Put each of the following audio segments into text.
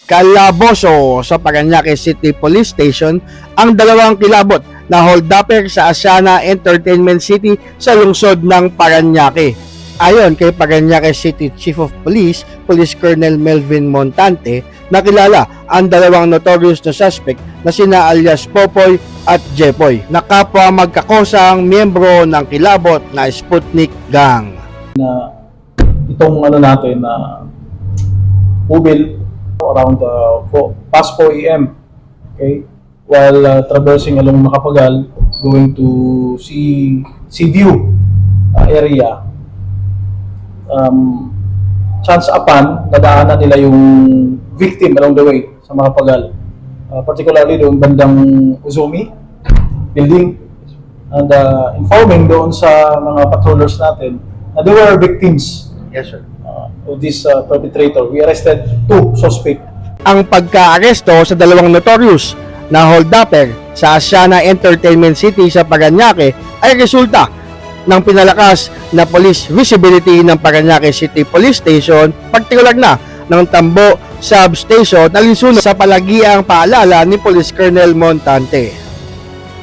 Kalaboso sa Parañaque City Police Station ang dalawang kilabot na hold-upper sa Asiana Entertainment City sa lungsod ng Parañaque. Ayon kay Parañaque City Chief of Police, Police Colonel Melvin Montante, nakilala ang dalawang notorious na suspect na sina alias Popoy at Jepoy, na kapwa magkakosang miyembro ng kilabot na Sputnik Gang. Itong natin na mobile around past 4 AM, okay, while traversing along Macapagal going to Seaview area, chance upon nadaanan nila yung victim along the way sa Macapagal, particularly doon bandang Uzumi building, and informing doon sa mga patrollers natin na they were victims. Yes, sir. Of this perpetrator. We arrested 2 suspects. Ang pagka-aresto sa dalawang notorious na hold-upper sa Asiana Entertainment City sa Parañaque ay resulta ng pinalakas na police visibility ng Parañaque City Police Station, partikular na ng Tambo Substation na linsunod sa palagiang paalala ni Police Colonel Montante.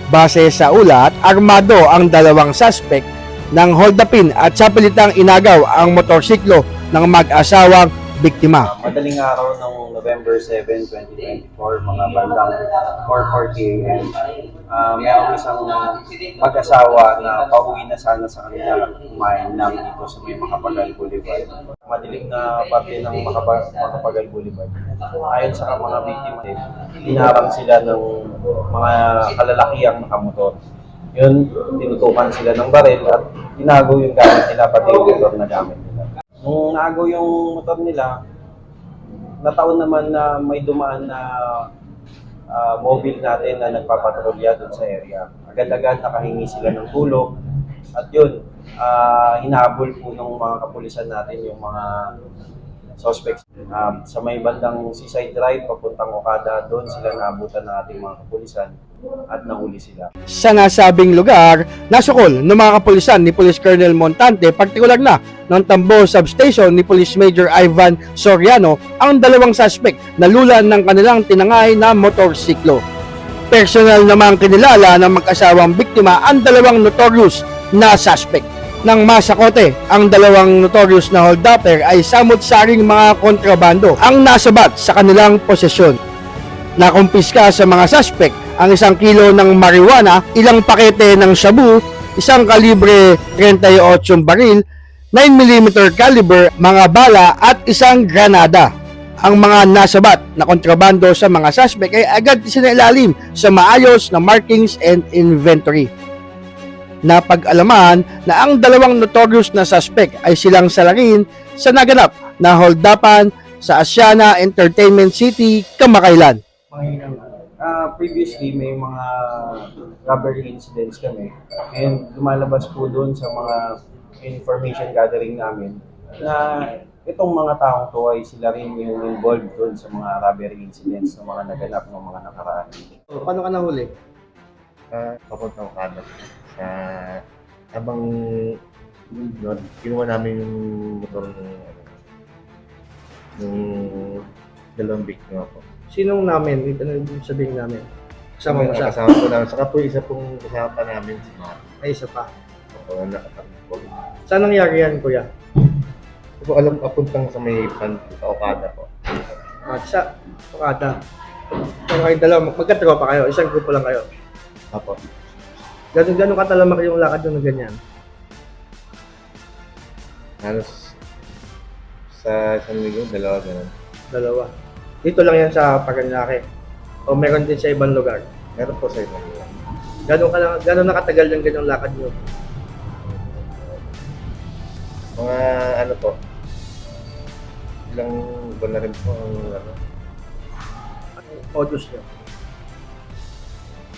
Base sa ulat, armado ang dalawang suspect ng hold-upin at sa pilitang inagaw ang motorsiklo ng mag-asawang biktima. Madaling araw ng November 7, 2024, mga bandang 4:40 AM, mayroong isang mag-asawa na pauwi na sana sa kanila kumain lang dito sa may Macapagal Boulevard. Madilim na parte ng Macapagal Boulevard. Ayon sa mga biktima, hinarang sila ng mga kalalakihang nakamotor. Yun, tinutukan sila ng baril at inagaw yung gamit nila, pati yung motor na gamit nila. Nung naagaw yung motor nila, nataon naman na may dumaan na mobile natin na nagpapatrolya doon sa area. Agad-agad nakahingi sila ng tulong at yun, hinahabol po ng mga kapulisan natin yung mga suspects. Sa may bandang Seaside Drive, papuntang Okada, doon sila naabutan ng ating mga kapulisan at nahuli sila. Sa nasabing lugar, nasukol ng mga kapulisan ni Police Colonel Montante, partikular na ng Tambo Substation ni Police Major Ivan Soriano, ang dalawang suspect na lulan ng kanilang tinangay na motorsiklo. Personal namang kinilala ng mag-asawang biktima ang dalawang notorious na suspect. Nang masakote ang dalawang notorious na hold-upper ay samot-saring mga kontrabando ang nasabat sa kanilang posesyon. Nakumpiska sa mga suspect ang 1 kilo ng marijuana, ilang pakete ng shabu, isang kalibre 38 baril, 9mm caliber, mga bala at isang granada. Ang mga nasabat na kontrabando sa mga suspect ay agad isinailalim sa maayos na markings and inventory. Napag-alaman na ang dalawang notorious na suspect ay silang salarin sa naganap na hold-upan sa Asiana Entertainment City kamakailan. Previously, may mga robbery incidents kami and lumalabas po doon sa mga information gathering namin na itong mga taong to ay sila rin yung involved doon sa mga robbery incidents na mga naganap ng mga nakaraan. Paano ka nahuli? Papuntang Okada. Sa habang yun, kinuha namin yung motor ng dalawang biktima po. Sinong namin? Ano yung sabihin namin? Kasama mo siya? Kasama po namin. Saka po isa pong kasama pa namin si Mark. Ay, isa pa. Ako na nakatakbo po. Saan nangyari yan, kuya? Hindi ko alam, papuntang sa may Okada po. Sa Okada. Kung kayo dalawa, magkatropa kayo, isang grupo lang kayo. Apo. Gano'n katalamak yung lakad nyo na ganyan? Halos sa isang linggo, dalawa ganun. Dalawa. Dito lang yan sa Parañaque. O meron din sa ibang lugar. Meron po sa isang linggo. Gano'n nakatagal yung ganyang lakad nyo? Mga ano po, ilang buwan na rin po ang Modus nyo.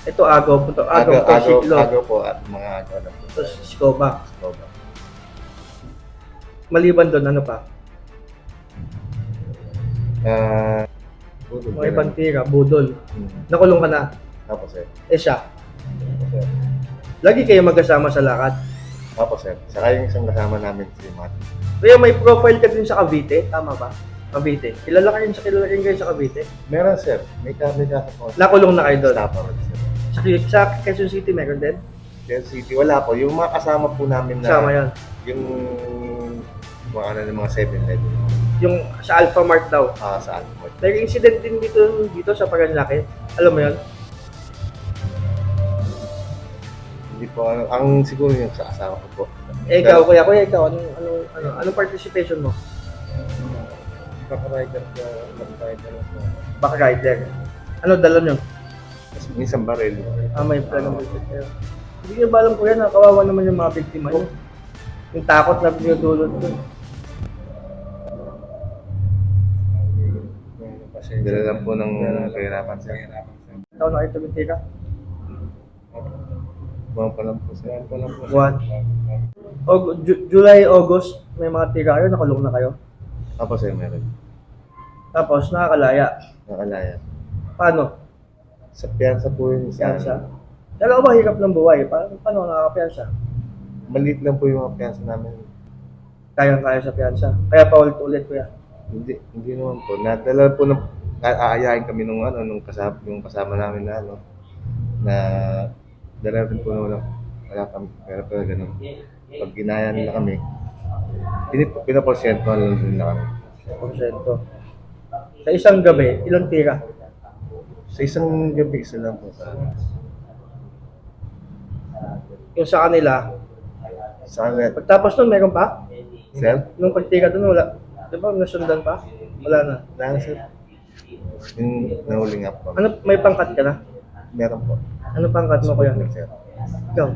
Ito agaw po to. Agaw po at mga agaw na po. Tapos Scoba. Scoba. Maliban doon, ano pa? Budol. Mga ibang tira, budol. Hmm. Nakulong ka na. Tapos sir. Siya. Tapos sir. Lagi kayo magkasama sa lakad. Tapos sir. Saka yung isang kasama namin si Matt. Kaya may profile ka din sa Cavite, tama ba? Cavite. Kilala kayo sa Cavite? Meron, sir. May kami ka po. Nakulong na kayo doon. Stop out, sir. Sa Quezon City meron din? Quezon City, wala po. Yung mga kasama po namin na... Kasama yan. Yung mga ano ng mga 7-Eleven. Yung sa Alpha Mart daw. Sa Alpha. May incident din dito sa Parañaque. Alam mo yan? Hindi po, ang siguro yung sa kasama ko po. Ikaw, kuya, anong participation mo? Backrider po. Backrider. Ano dala nyo? Tapos minsan baril. May plan ng kayo. Hindi nyo ba alam kuya na kawawa naman yung mga biktima nyo? Yung takot na pinudulot ko. Dala lang po ng kahirapan, sir. Taon na kayo tumitira? Buwan pa lang po, sir. Buwan. July, August, may mga tira kayo, nakulong na kayo. Tapos sir, meron. Tapos nakakalaya. Nakalaya. Paano? Sa piyansa po yun. Piyansa? Dalawa ba hirap ng buhay? Paano nakakapiyansa? Maliit lang po yung mga piyansa namin. Kayang-kaya sa piyansa. Kaya pa ulit kuya. Hindi naman po. Nadala po ng aayahin kami nung yung kasama namin na na dala rin po na wala kami pero ganun. Pag ginaya nila kami, pinaporsyento lang din na kami. Porsyento. Sa isang gabi, ilang tira? Sa isang gabi, isa lang po sa Yung sa kanila, kanila. pagtapos nun, meron pa? Sir? Nung pagtira dun, wala. Di ba, nasundan pa? Wala na. Wala na, sir. Yung nahuling up po. Ano, may pangkat ka na? Meron po. Ano pangkat mo kuya? Sir. Ikaw?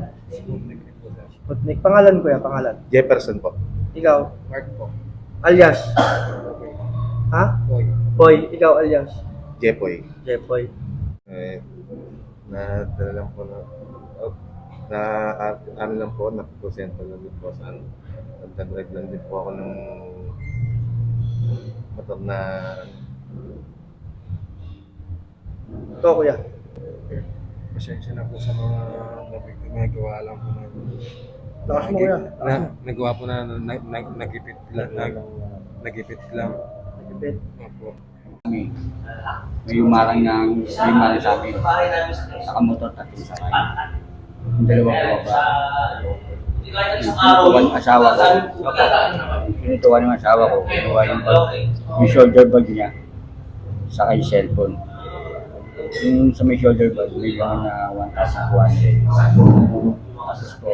Sputnik. Pangalan kuya, pangalan. Jefferson po. Ikaw? Mark po. Alias? Ha? Boy. Ikaw alias? Jepoy. Jepoy. Nadala lang po ano lang po, napuposento lang din po sa nagdagdag lang din po ako ng motor na Ikaw kuya? Pasensya na po sa mga nagawa lang po na Lakas mo kuya. nagawa po na nagipit lang nagipit lang. Nagipit. Opo. May umarang sa amin. Saka motor tatlong sakay. Yung dalawa ko ba? Pinutuwan ng asawa ko. Pinutuwan ng asawa ko. Pinutuwan yung shoulder bag niya. Saka yung cellphone. Yung sa may shoulder bag, may mga na 1,200. Tapos po,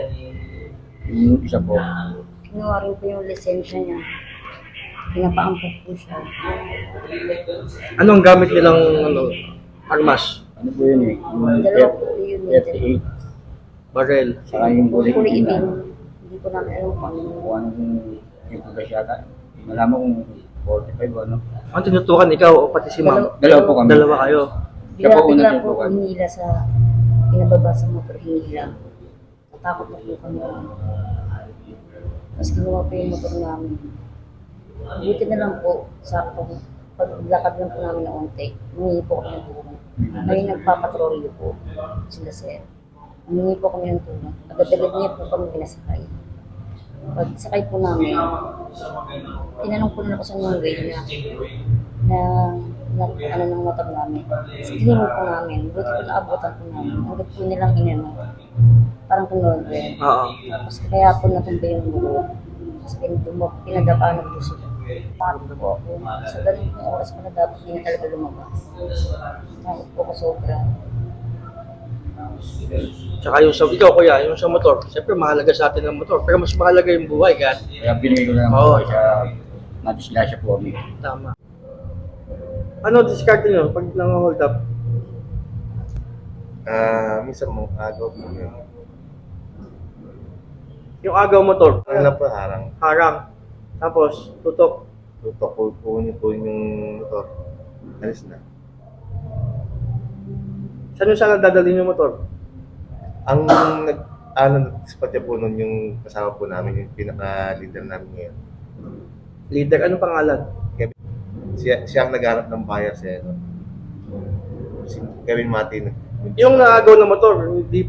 yung isa po, Kinuha rin po yung lisensya niya. Pinapaampot po siya. Anong gamit nilang armas? ano po yun eh? Yung Dalawa po yun. 38. Barrel. Saka yung Kulay bullet itim. na. Hindi po namin alam kung ano. Kung anong yung pugas yata. Malaman kung 45 o ano. Ang tinutukan ikaw o pati si ma'am? Dalawa po kami. Dalawa kayo. Siya po unang Bigla po tinutukan. hinila sa pinababa sa motor, hinila. Natakot na po kami. Tapos kinuha po yung motor namin. Buti na lang po, sa paglakad lang po namin na onte, humingi po kami ng tulong. May nagpapatrolyo po sila sir. Humingi po kami ng tulong. Agad-agad niya po kami pinasakay. Pagsakay po namin, tinanong po nila ko sa yung way na ano ng motor namin. Tinanong po namin, buti po naabutan po namin. Hanggang po nilang inano. Parang kunod. Oo. Tapos kaya po natumba yung bulo. Tapos pinadapa na po sila. Takot po ako. Sa ganun po oras ko na dapat hindi na talaga lumabas. Takot po ako sobra. Tsaka yung sa ikaw kuya, yung sa motor. Siyempre mahalaga sa atin ang motor. Pero mas mahalaga yung buhay ka. Kaya binigay ko na lang Oo. po siya. Nadisgrasya po kami. Tama. Ano discard nyo pag nang-hold up? Minsan mong agaw po yun. Yung agaw motor. Ano lang po, harang. Harang. Tapos tutok. Tutok po yung motor. Alis na. Saan yung saan dadalhin yung motor? Ang nag-spot po nun yung kasama po namin, yung pinaka-leader namin ngayon. Leader, anong pangalan? Siya ang naghanap ng buyer sa si Kevin Martin. Yung naagaw na motor, hindi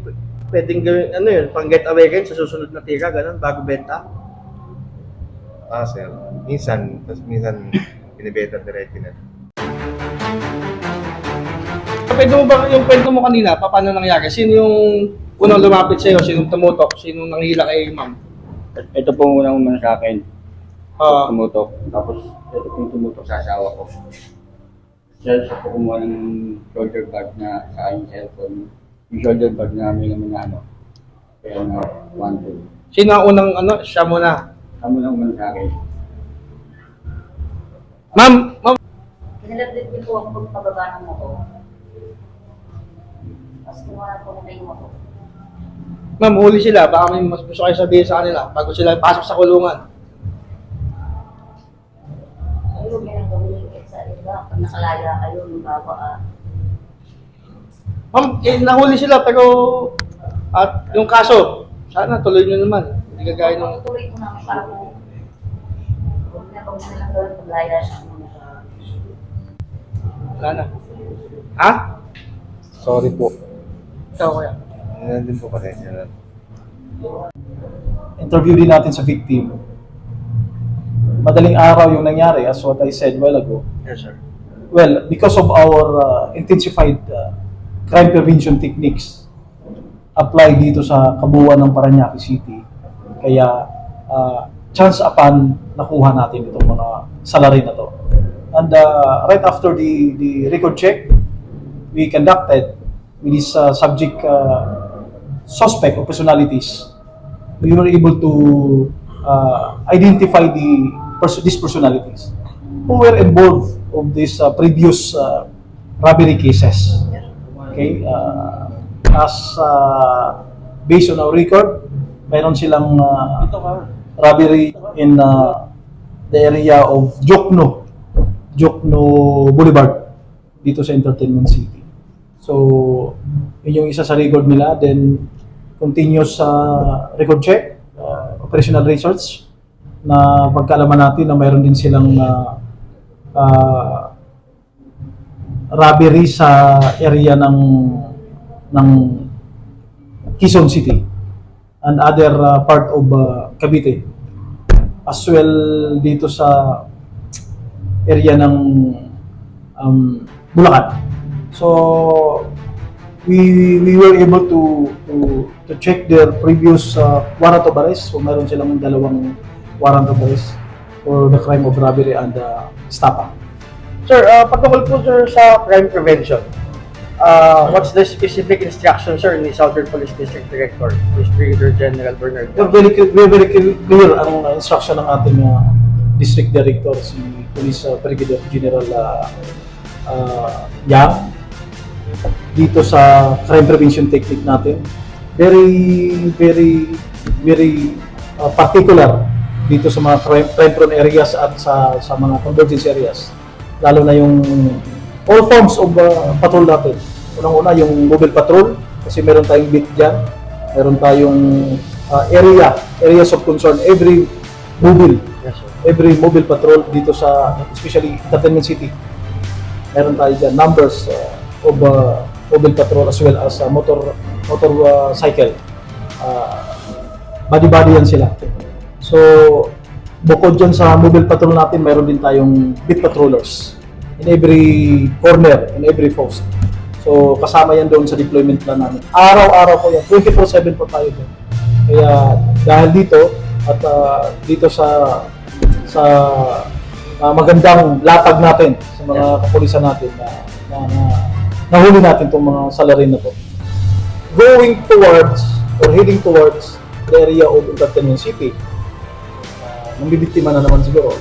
pwedeng gawin, ano yun, pang get away kayo sa susunod na tira, ganun, bago benta. Sir. Minsan, tapos minsan binibenta diretso na. Pwede mo ba yung kwento mo kanina, paano nangyari? Sino yung unang lumapit sa'yo? Sinong tumutok? Sinong nanghila kay ma'am? Ito po ang unang umano sa akin. Ah, Tumutok. Tapos ito po yung tumutok sa asawa ko. Siya po kumuha ng shoulder bag na sa aking cellphone. Yung shoulder bag na may naman na ano. Kaya na 1-2. sino ang unang siya muna? Kamo lang umano sa akin. Ma'am, Kinalagdag din po ako pagpababa ng motor. Tapos kinuha po nila yung motor. ma'am, huli sila. Baka may mas gusto kayo sabihin sa kanila bago sila pasok sa kulungan. Ayun, yan ang gawin sa iba. Pag nakalaya kayo, lumbawa Ma'am, nahuli sila pero at yung kaso, sana tuloy nyo naman. Hindi kagaya ng... tuloy ko namin para po. Huwag na lang gawin paglaya siya. Wala na. Ha? Sorry po. Ikaw kaya. Yan din po kasi siya. Interview din natin sa victim. Madaling araw yung nangyari, as what I said a while ago. Yes, sir. Well, because of our intensified crime prevention techniques applied dito sa kabuuan ng Parañaque City, kaya chance upon nakuha natin itong mga salarin na to. And right after the record check we conducted with this subject suspect or personalities, we were able to identify these personalities who were involved of these previous robbery cases. Okay, as based on our record, mayroon silang robbery in the area of Jokno Boulevard dito sa Entertainment City. So, yun yung isa sa record nila. Then, continuous record check, operational research, na pagkaalaman natin na mayroon din silang robbery sa area ng Quezon City and other part of Cavite, as well dito sa area ng Bulacan. So we were able to check their previous warrant of arrest. So meron silang dalawang warrant of arrest for the crime of robbery and estafa. Sir, patungkol po sir sa crime prevention. What's the specific instruction, sir, ni Southern Police District Director, Brigadier General Bernard? We're very clear ang instruction ng ating District Director, si Police Brigadier General Yang, dito sa crime prevention technique natin. Very particular dito sa mga crime-prone areas at sa mga convergence areas. Lalo na yung all forms of patrol natin. Unang-una yung mobile patrol, kasi meron tayong beat dyan. Meron tayong areas of concern. Every mobile patrol dito sa, especially Entertainment City. Meron tayo dyan numbers of mobile patrol as well as motorcycle. Body-body yan sila. So, bukod dyan sa mobile patrol natin, mayroon din tayong beat patrollers in every corner, in every post. So, kasama yan doon sa deployment plan namin. Araw-araw po yan. 24/7 po tayo doon. Kaya, dahil dito, at dito sa magandang latag natin sa mga kapulisan natin na nahuli natin itong mga salarin na to. Going towards, or heading towards the area of Entertainment City, mambibiktima na naman siguro.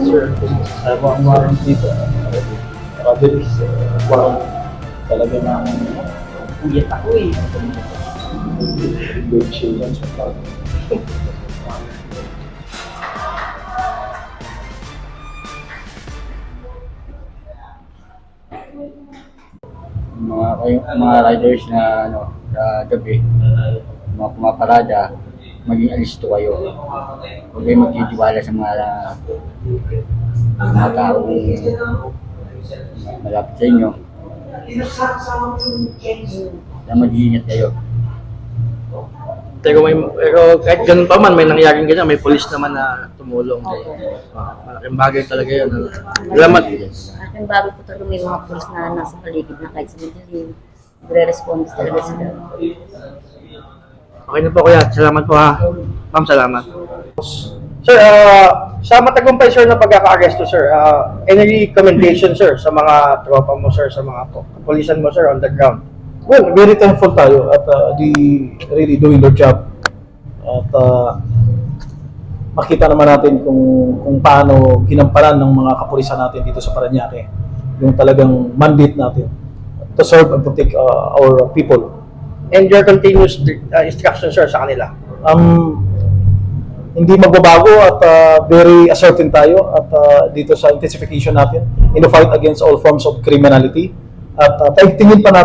Sir, sabi ang warrant dito. Robbery, warrant. Talaga na ulit ako eh. Good children sa tao. Mga riders na sa gabi, mga pumaparada, maging alisto kayo. Huwag kayo magtitiwala sa mga taong malapit sa inyo. Kaya mag-iingat kayo. Pero kahit ganun pa man, may nangyaring ganyan, may polis naman na tumulong. Opo. Malaking bagay talaga yun. Salamat. Aking bago po talaga may mga pulis na nasa paligid na kahit sa madilim. Nagre-response talaga sila. Okay na po kuya, salamat po ha. Ma'am, salamat. Sir, sa matagumpay sir na pagkaka-arresto sir, any recommendation sir sa mga tropa mo sir, sa mga kapulisan mo sir on the ground? Well, very thankful tayo at they really doing their job. At makita naman natin kung paano ginampanan ng mga kapulisan natin dito sa Parañaque yung talagang mandate natin to serve and protect our people. And your continuous instruction sir sa kanila? Hindi magbabago at very assertive tayo at dito sa intensification natin in the fight against all forms of criminality. At paigtingin pa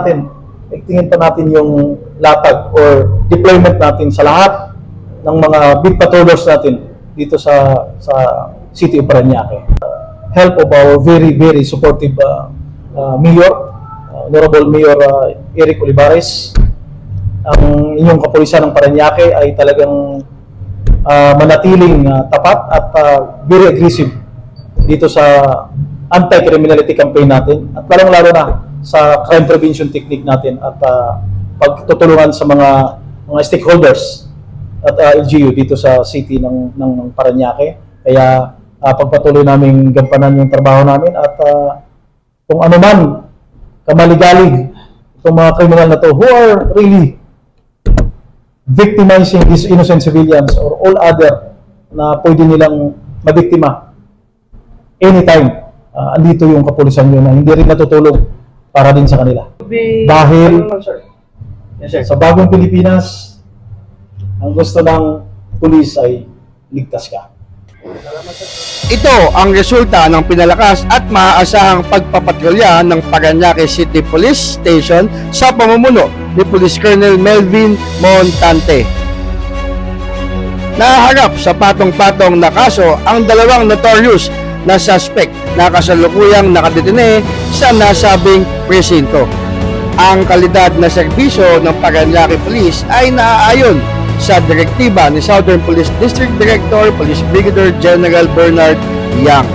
natin yung latag or deployment natin sa lahat ng mga beat patrollers natin dito sa City of Parañaque. Help of our very, very supportive Mayor, Honorable Mayor Eric Olivares. Ang inyong kapulisan ng Parañaque ay talagang manatiling tapat at very aggressive dito sa anti-criminality campaign natin at lalong-lalo na sa crime prevention technique natin at pagtutulungan sa mga stakeholders at LGU dito sa city ng Parañaque. Kaya pagpatuloy namin gampanan yung trabaho namin at kung ano man kamaligalig itong mga criminal na to who are really victimizing these innocent civilians or all other na pwede nilang mabiktima anytime. Andito yung kapulisan nyo na hindi rin natutulong para din sa kanila. Dahil sa bagong Pilipinas, ang gusto ng pulis ay ligtas ka. Ito ang resulta ng pinalakas at maaasahang pagpapatrolya ng Parañaque City Police Station sa pamumuno ni Police Colonel Melvin Montante. Naharap sa patong-patong na kaso ang dalawang notorious na suspect na kasalukuyang nakadetine sa nasabing presinto. Ang kalidad na serbisyo ng Parañaque Police ay naaayon sa direktiba ni Southern Police District Director Police Brigadier General Bernard Yang.